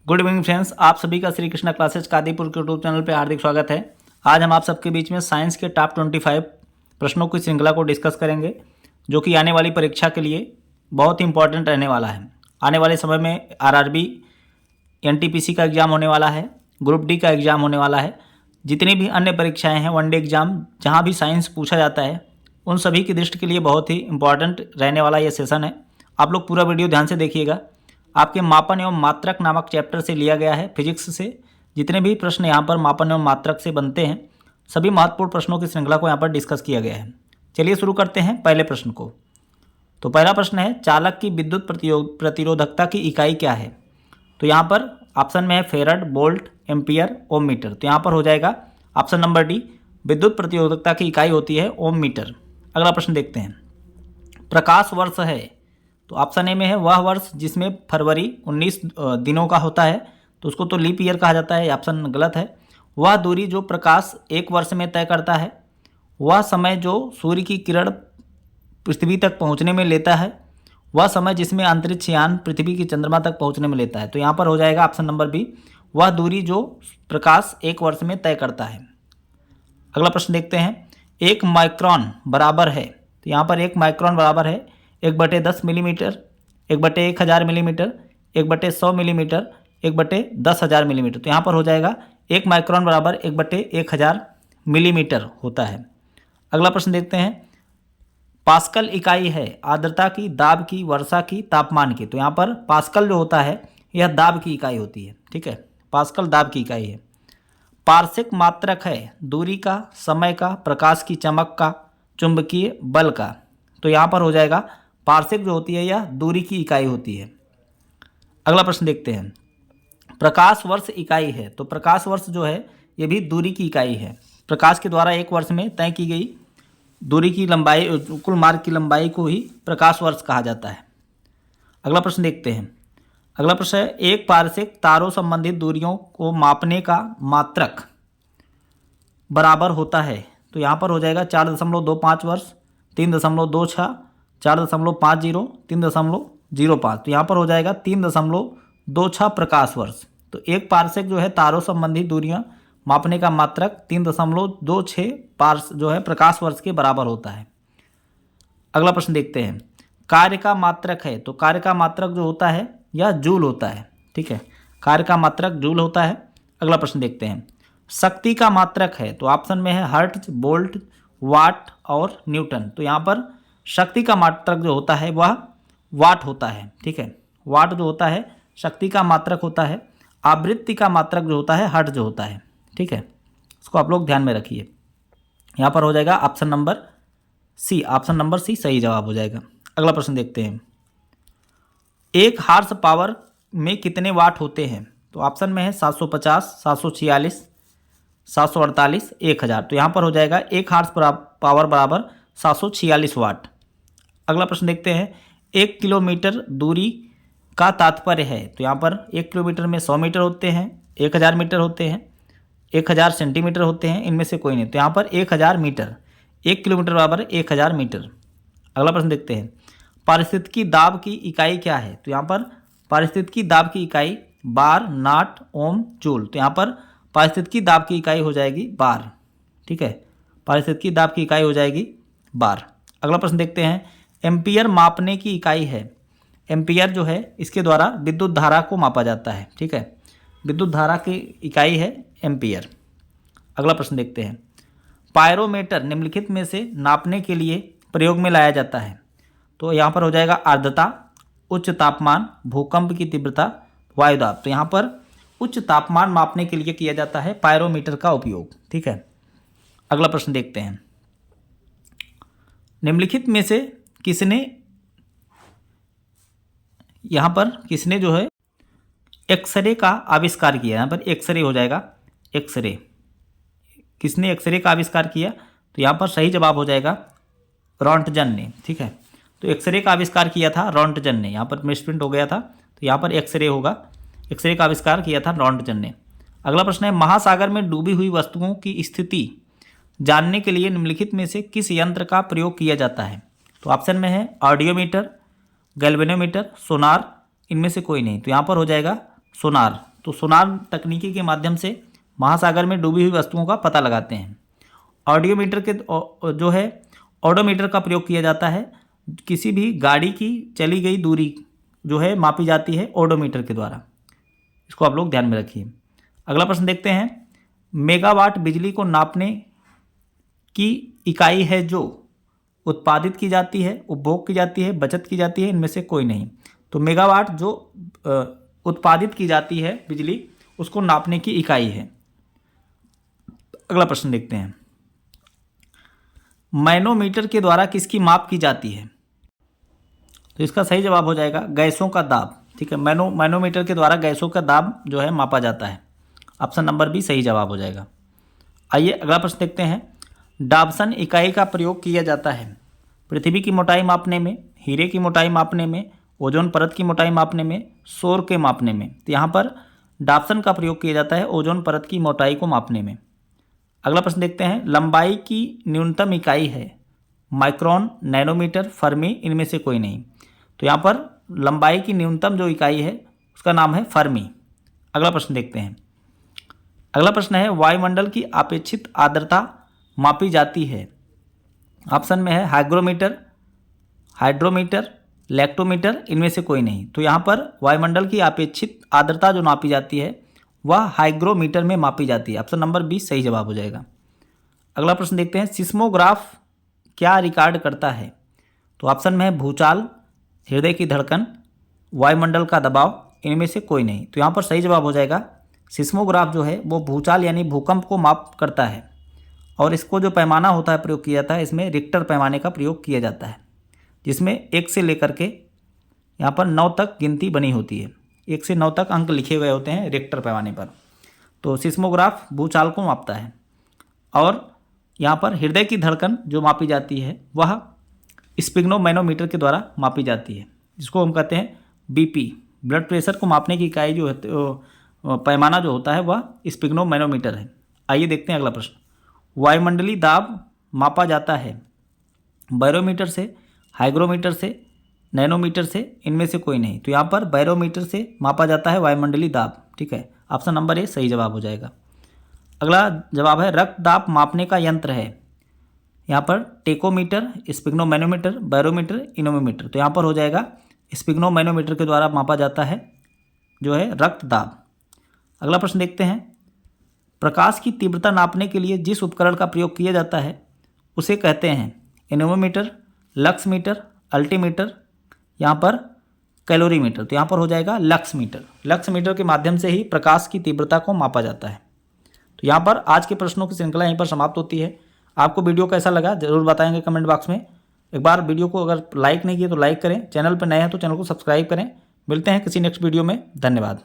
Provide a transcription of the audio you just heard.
Good evening friends, आप सभी का श्री कृष्णा क्लासेज कादीपुर के यूट्यूब चैनल पे हार्दिक स्वागत है। आज हम आप सबके बीच में साइंस के टॉप 25 प्रश्नों की श्रृंखला को डिस्कस करेंगे, जो कि आने वाली परीक्षा के लिए बहुत ही इंपॉर्टेंट रहने वाला है। आने वाले समय में आरआरबी, एनटीपीसी का एग्ज़ाम होने वाला है, ग्रुप डी का एग्ज़ाम होने वाला है, जितनी भी अन्य परीक्षाएँ हैं, वनडे एग्ज़ाम, जहाँ भी साइंस पूछा जाता है, उन सभी की दृष्टि के लिए बहुत ही इंपॉर्टेंट रहने वाला ये सेशन है। आप लोग पूरा वीडियो ध्यान से देखिएगा। आपके मापन एवं मात्रक नामक चैप्टर से लिया गया है, फिजिक्स से। जितने भी प्रश्न यहाँ पर मापन एवं मात्रक से बनते हैं, सभी महत्वपूर्ण प्रश्नों की श्रृंखला को यहाँ पर डिस्कस किया गया है। चलिए शुरू करते हैं पहले प्रश्न को। तो पहला प्रश्न है, चालक की विद्युत प्रतिरोधकता की इकाई क्या है? तो यहाँ पर ऑप्शन में है फेरड, वोल्ट, एम्पियर, ओम मीटर। तो यहाँ पर हो जाएगा ऑप्शन नंबर डी, विद्युत प्रतिरोधकता की इकाई होती है ओम मीटर। अगला प्रश्न देखते हैं, प्रकाश वर्ष है। तो ऑप्शन ए में है वह वर्ष जिसमें फरवरी 19 दिनों का होता है, तो उसको तो लीप ईयर कहा जाता है। ऑप्शन गलत है। वह दूरी जो प्रकाश एक वर्ष में तय करता है, वह समय जो सूर्य की किरण पृथ्वी तक पहुंचने में लेता है, वह समय जिसमें अंतरिक्ष यान पृथ्वी की चंद्रमा तक पहुंचने में लेता है। तो यहाँ पर हो जाएगा ऑप्शन नंबर बी, वह दूरी जो प्रकाश एक वर्ष में तय करता है। अगला प्रश्न देखते हैं, एक माइक्रोन बराबर है। तो यहाँ पर एक माइक्रोन बराबर है 1/10 मिलीमीटर, 1/1000 मिलीमीटर, 1/100 मिलीमीटर, 1/10,000 मिलीमीटर। तो यहाँ पर हो जाएगा एक माइक्रोन बराबर 1/1000 मिलीमीटर होता है। अगला प्रश्न देखते हैं, पास्कल इकाई है आर्द्रता की, दाब की, वर्षा की, तापमान की। तो यहाँ पर पास्कल जो होता है यह दाब की इकाई होती है। ठीक है, पास्कल दाब की इकाई है। पार्शिक मात्रक है दूरी का, समय का, प्रकाश की चमक का, चुंबकीय बल का। तो यहाँ पर हो जाएगा पार्शिक जो होती है यह दूरी की इकाई होती है। अगला प्रश्न देखते हैं, प्रकाश वर्ष इकाई है। तो प्रकाश वर्ष जो है यह भी दूरी की इकाई है। प्रकाश के द्वारा एक वर्ष में तय की गई दूरी की लंबाई, कुल मार्ग की लंबाई को ही प्रकाश वर्ष कहा जाता है। अगला प्रश्न देखते हैं, अगला प्रश्न है, एक पार्शिक तारों संबंधित दूरियों को मापने का मात्रक बराबर होता है। तो यहाँ पर हो जाएगा 4.25 वर्ष, 3.26, 4.50, 3.05। तो यहाँ पर हो जाएगा 3.26 प्रकाश वर्ष। तो एक पार्सेक जो है तारों संबंधी दूरियां मापने का मात्रक 3.26 पार्स जो है प्रकाश वर्ष के बराबर होता है। अगला प्रश्न देखते हैं, कार्य का मात्रक है। तो कार्य का मात्रक जो होता है यह जूल होता है। ठीक है, कार्य का मात्रक जूल होता है। अगला प्रश्न देखते हैं, शक्ति का मात्रक है। तो ऑप्शन में है हर्ट्ज, वोल्ट, वाट और न्यूटन। तो यहाँ पर शक्ति का मात्रक जो होता है वह वाट होता है। ठीक है, वाट जो होता है शक्ति का मात्रक होता है। आवृत्ति का मात्रक जो होता है हर्ट्ज होता है। ठीक है, इसको आप लोग ध्यान में रखिए। यहाँ पर हो जाएगा option number C, option number C सही जवाब हो जाएगा। अगला प्रश्न देखते हैं, एक हार्स पावर में कितने वाट होते हैं? तो ऑप्शन में है 750, 746, 748, 1000। तो यहाँ पर हो जाएगा एक हार्स पावर बराबर 746 वाट। अगला प्रश्न देखते हैं, 1 किलोमीटर दूरी का तात्पर्य है। तो यहाँ पर 1 किलोमीटर में 100 मीटर होते हैं, 1000 मीटर होते हैं, 1000 सेंटीमीटर होते हैं, इनमें से कोई नहीं। तो यहाँ पर 1000 मीटर, 1 किलोमीटर बराबर 1000 मीटर। अगला प्रश्न देखते हैं, पारिस्थितिकी दाब की इकाई क्या है? तो यहाँ पर पारिस्थितिकी दाब की इकाई बार, नाट, ओम, जूल। तो यहाँ पर पारिस्थितिकी दाब की इकाई हो जाएगी बार। ठीक है, पारिस्थितिकी दाब की इकाई हो जाएगी बार। अगला प्रश्न देखते हैं, एम्पियर मापने की इकाई है। एम्पियर जो है इसके द्वारा विद्युत धारा को मापा जाता है। ठीक है, विद्युत धारा की इकाई है एम्पियर। अगला प्रश्न देखते हैं, पायरोमीटर निम्नलिखित में से नापने के लिए प्रयोग में लाया जाता है। तो यहाँ पर हो जाएगा आर्द्रता, उच्च तापमान, भूकंप की तीव्रता, वायुदाब। तो यहाँ पर उच्च तापमान मापने के लिए किया जाता है पायरोमीटर का उपयोग। ठीक है, अगला प्रश्न देखते हैं, निम्नलिखित में से किसने, यहाँ पर किसने जो है एक्सरे का आविष्कार किया? यहाँ पर एक्सरे हो जाएगा, एक्सरे, किसने एक्सरे का आविष्कार किया? तो यहाँ पर सही जवाब हो जाएगा रॉन्टजन ने। ठीक है, तो एक्सरे का आविष्कार किया था रॉन्टजन ने। यहाँ पर मिसप्रिंट हो गया था, तो यहाँ पर एक्सरे होगा, एक्सरे का आविष्कार किया था रॉन्टजन ने। अगला प्रश्न है, महासागर में डूबी हुई वस्तुओं की स्थिति जानने के लिए निम्नलिखित में से किस यंत्र का प्रयोग किया जाता है? तो ऑप्शन में है ऑडियोमीटर, गैल्वेनोमीटर, सोनार, इनमें से कोई नहीं। तो यहाँ पर हो जाएगा सोनार। तो सोनार तकनीकी के माध्यम से महासागर में डूबी हुई वस्तुओं का पता लगाते हैं। ऑडियोमीटर के जो है ऑडोमीटर का प्रयोग किया जाता है। किसी भी गाड़ी की चली गई दूरी जो है मापी जाती है ओडोमीटर के द्वारा। इसको आप लोग ध्यान में रखिए। अगला प्रश्न देखते हैं। मेगावाट बिजली को नापने की इकाई है जो उत्पादित की जाती है, उपभोग की जाती है, बचत की जाती है, इनमें से कोई नहीं। तो मेगावाट जो उत्पादित की जाती है बिजली, उसको नापने की इकाई है। अगला प्रश्न देखते हैं। मैनोमीटर के द्वारा किसकी माप की जाती है? तो इसका सही जवाब हो जाएगा गैसों का दाब। ठीक है, मैनोमीटर के द्वारा गैसों का दाब जो है मापा जाता है। ऑप्शन नंबर बी सही जवाब हो जाएगा। आइए अगला प्रश्न देखते हैं। डाबसन इकाई का प्रयोग किया जाता है पृथ्वी की मोटाई मापने में, हीरे की मोटाई मापने में, ओजोन परत की मोटाई मापने में, सौर के मापने में। तो यहाँ पर डाबसन का प्रयोग किया जाता है ओजोन परत की मोटाई को मापने में। अगला प्रश्न देखते हैं। लंबाई की न्यूनतम इकाई है माइक्रोन, नैनोमीटर, फर्मी, इनमें से कोई नहीं। तो यहाँ पर लंबाई की न्यूनतम जो इकाई है उसका नाम है फर्मी। अगला प्रश्न देखते हैं। अगला प्रश्न है वायुमंडल की अपेक्षित आर्द्रता मापी जाती है। ऑप्शन में है हाइग्रोमीटर, हाइड्रोमीटर, लैक्टोमीटर, इनमें से कोई नहीं। तो यहाँ पर वायुमंडल की अपेक्षित आर्द्रता जो नापी जाती है वह हाइग्रोमीटर में मापी जाती है। ऑप्शन नंबर बी सही जवाब हो जाएगा। अगला प्रश्न देखते हैं। सिस्मोग्राफ क्या रिकॉर्ड करता है? तो ऑप्शन में है भूचाल, हृदय की धड़कन, वायुमंडल का दबाव, इनमें से कोई नहीं। तो यहाँ पर सही जवाब हो जाएगा सिस्मोग्राफ जो है वो भूचाल यानी भूकंप को माप करता है। और इसको जो पैमाना होता है प्रयोग किया जाता है, इसमें रिक्टर पैमाने का प्रयोग किया जाता है, जिसमें 1 से लेकर के यहाँ पर 9 तक गिनती बनी होती है। 1 से 9 तक अंक लिखे हुए होते हैं रिक्टर पैमाने पर। तो सिस्मोग्राफ भूचाल को मापता है। और यहाँ पर हृदय की धड़कन जो मापी जाती है वह स्पिग्नोमैनोमीटर के द्वारा मापी जाती है, जिसको हम कहते हैं बीपी। ब्लड प्रेशर को मापने की इकाई जो है पैमाना जो होता है वह स्पिग्नोमैनोमीटर है। आइए देखते हैं अगला प्रश्न। वायुमंडलीय दाब मापा जाता है बैरोमीटर से, हाइग्रोमीटर से, नैनोमीटर से, इनमें से कोई नहीं। तो यहाँ पर बैरोमीटर से मापा जाता है वायुमंडलीय दाब। ठीक है, ऑप्शन नंबर ए सही जवाब हो जाएगा। अगला जवाब है रक्त दाब मापने का यंत्र है। यहाँ पर टेकोमीटर, स्पिग्नोमैनोमीटर, बैरोमीटर, इनोमीटर। तो यहाँ पर हो जाएगा स्पिग्नोमैनोमीटर के द्वारा मापा जाता है जो है रक्त दाब। अगला प्रश्न देखते हैं। प्रकाश की तीव्रता नापने के लिए जिस उपकरण का प्रयोग किया जाता है उसे कहते हैं एनेमोमीटर, लक्स मीटर, अल्टीमीटर, यहाँ पर कैलोरीमीटर। तो यहाँ पर हो जाएगा लक्स मीटर। लक्स मीटर के माध्यम से ही प्रकाश की तीव्रता को मापा जाता है। तो यहाँ पर आज के प्रश्नों की श्रृंखला यहीं पर समाप्त होती है। आपको वीडियो कैसा लगा जरूर बताएंगे कमेंट बॉक्स में। एक बार वीडियो को अगर लाइक नहीं किए तो लाइक करें, चैनल पर नए हैं तो चैनल को सब्सक्राइब करें। मिलते हैं किसी नेक्स्ट वीडियो में। धन्यवाद।